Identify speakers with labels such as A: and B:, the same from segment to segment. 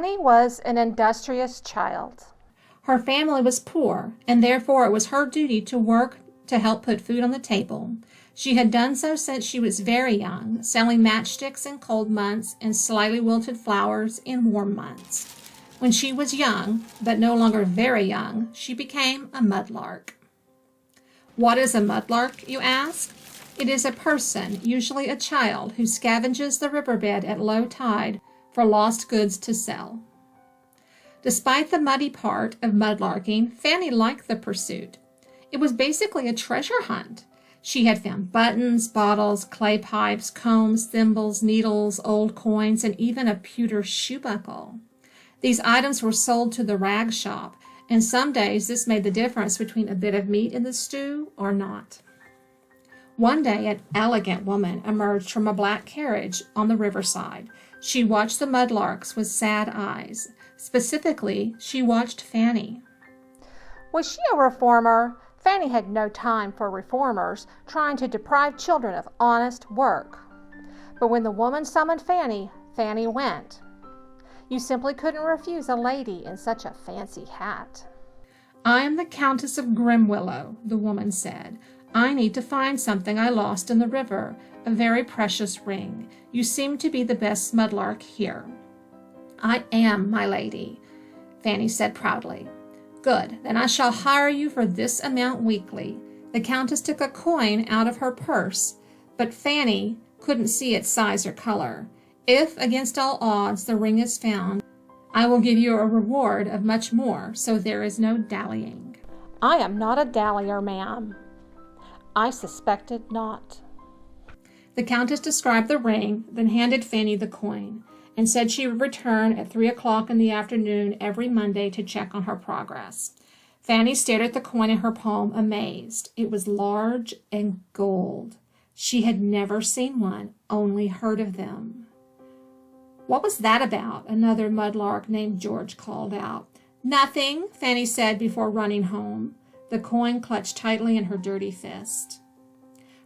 A: Fanny was an industrious child.
B: Her family was poor, and therefore it was her duty to work to help put food on the table. She had done so since she was very young, selling matchsticks in cold months and slightly wilted flowers in warm months. When she was young, but no longer very young, she became a mudlark. What is a mudlark, you ask? It is a person, usually a child, who scavenges the riverbed at low tide for lost goods to sell. Despite the muddy part of mudlarking, Fanny liked the pursuit. It was basically a treasure hunt. She had found buttons, bottles, clay pipes, combs, thimbles, needles, old coins, and even a pewter shoe buckle. These items were sold to the rag shop, and some days this made the difference between a bit of meat in the stew or not. One day an elegant woman emerged from a black carriage on the riverside. She watched the mudlarks with sad eyes. Specifically, she watched Fanny.
A: Was she a reformer? Fanny had no time for reformers trying to deprive children of honest work. But when the woman summoned Fanny, Fanny went. You simply couldn't refuse a lady in such a fancy hat.
B: I am the Countess of Grimwillow, the woman said. I need to find something I lost in the river, a very precious ring. You seem to be the best mudlark here. I am, my lady, Fanny said proudly. Good, then I shall hire you for this amount weekly. The Countess took a coin out of her purse, but Fanny couldn't see its size or color. If, against all odds, the ring is found, I will give you a reward of much more, so there is no dallying.
A: I am not a dallier, ma'am. I suspected not.
B: The Countess described the ring, then handed Fanny the coin, and said she would return at 3 o'clock in the afternoon every Monday to check on her progress. Fanny stared at the coin in her palm, amazed. It was large and gold. She had never seen one, only heard of them. What was that about? Another mudlark named George called out. Nothing, Fanny said before running home, the coin clutched tightly in her dirty fist.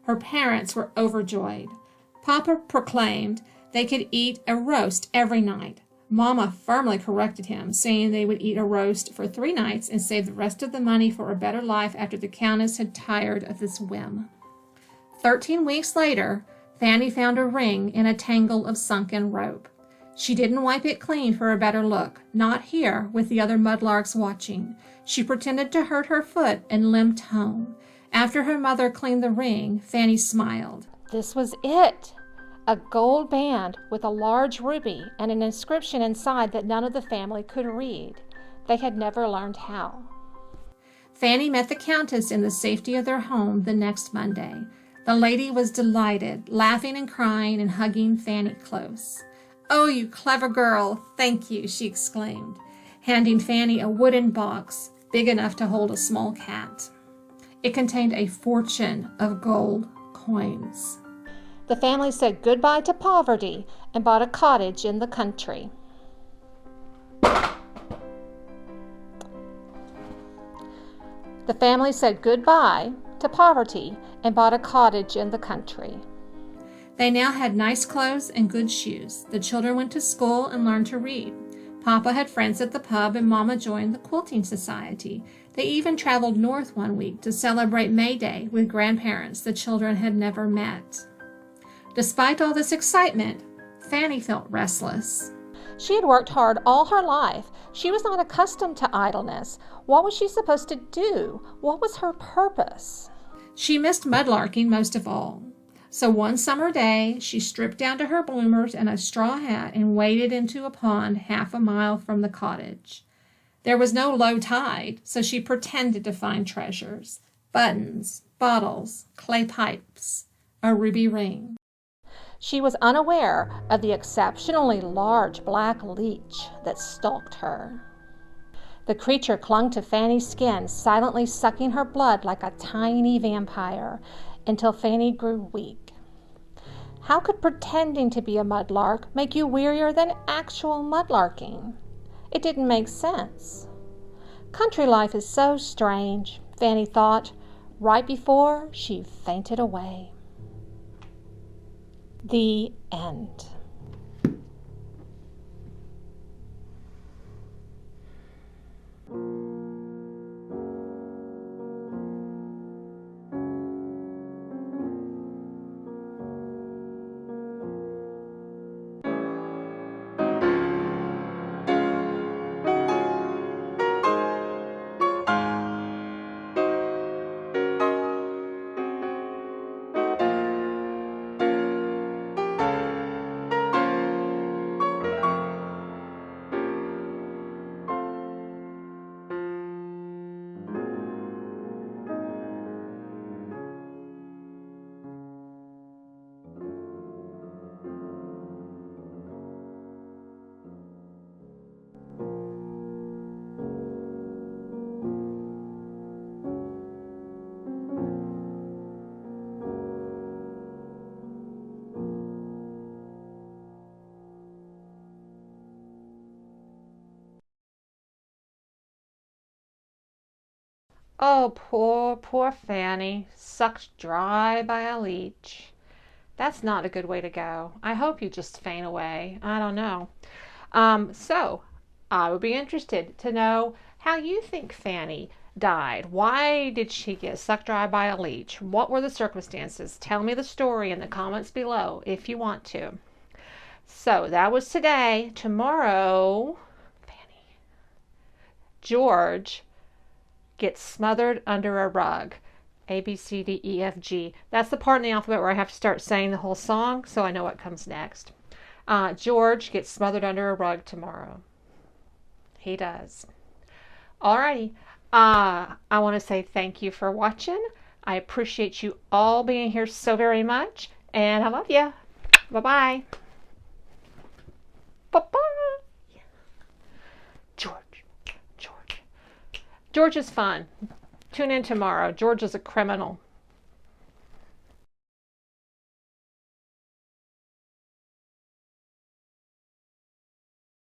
B: Her parents were overjoyed. Papa proclaimed they could eat a roast every night. Mama firmly corrected him, saying they would eat a roast for 3 nights and save the rest of the money for a better life after the Countess had tired of this whim. 13 weeks later, Fanny found a ring in a tangle of sunken rope. She didn't wipe it clean for a better look, not here with the other mudlarks watching. She pretended to hurt her foot and limped home. After her mother cleaned the ring, Fanny smiled.
A: This was it. A gold band with a large ruby and an inscription inside that none of the family could read. They had never learned how.
B: Fanny met the Countess in the safety of their home the next Monday. The lady was delighted, laughing and crying and hugging Fanny close. Oh, you clever girl, thank you, she exclaimed, handing Fanny a wooden box big enough to hold a small cat. It contained a fortune of gold coins.
A: The family said goodbye to poverty and bought a cottage in the country. The family said goodbye to poverty and bought a cottage in the country.
B: They now had nice clothes and good shoes. The children went to school and learned to read. Papa had friends at the pub and Mama joined the quilting society. They even traveled north one week to celebrate May Day with grandparents the children had never met. Despite all this excitement, Fanny felt restless.
A: She had worked hard all her life. She was not accustomed to idleness. What was she supposed to do? What was her purpose?
B: She missed mudlarking most of all. So one summer day, she stripped down to her bloomers and a straw hat and waded into a pond 1/2 mile from the cottage. There was no low tide, so she pretended to find treasures. Buttons, bottles, clay pipes, a ruby ring.
A: She was unaware of the exceptionally large black leech that stalked her. The creature clung to Fanny's skin, silently sucking her blood like a tiny vampire, until Fanny grew weak. How could pretending to be a mudlark make you wearier than actual mudlarking? It didn't make sense. Country life is so strange, Fanny thought, right before she fainted away. The end. Oh, poor Fanny, sucked dry by a leech. That's not a good way to go. I hope you just faint away. I don't know. So I would be interested to know how you think Fanny died. Why did she get sucked dry by a leech? What were the circumstances? Tell me the story in the comments below if you want to. So that was today. Tomorrow, Fanny, George gets smothered under a rug. A, B, C, D, E, F, G. That's the part in the alphabet where I have to start saying the whole song so I know what comes next. George gets smothered under a rug tomorrow. He does. Alrighty. I want to say thank you for watching. I appreciate you all being here so very much. And I love you. Bye-bye. Bye-bye. George is fun. Tune in tomorrow. George is a criminal.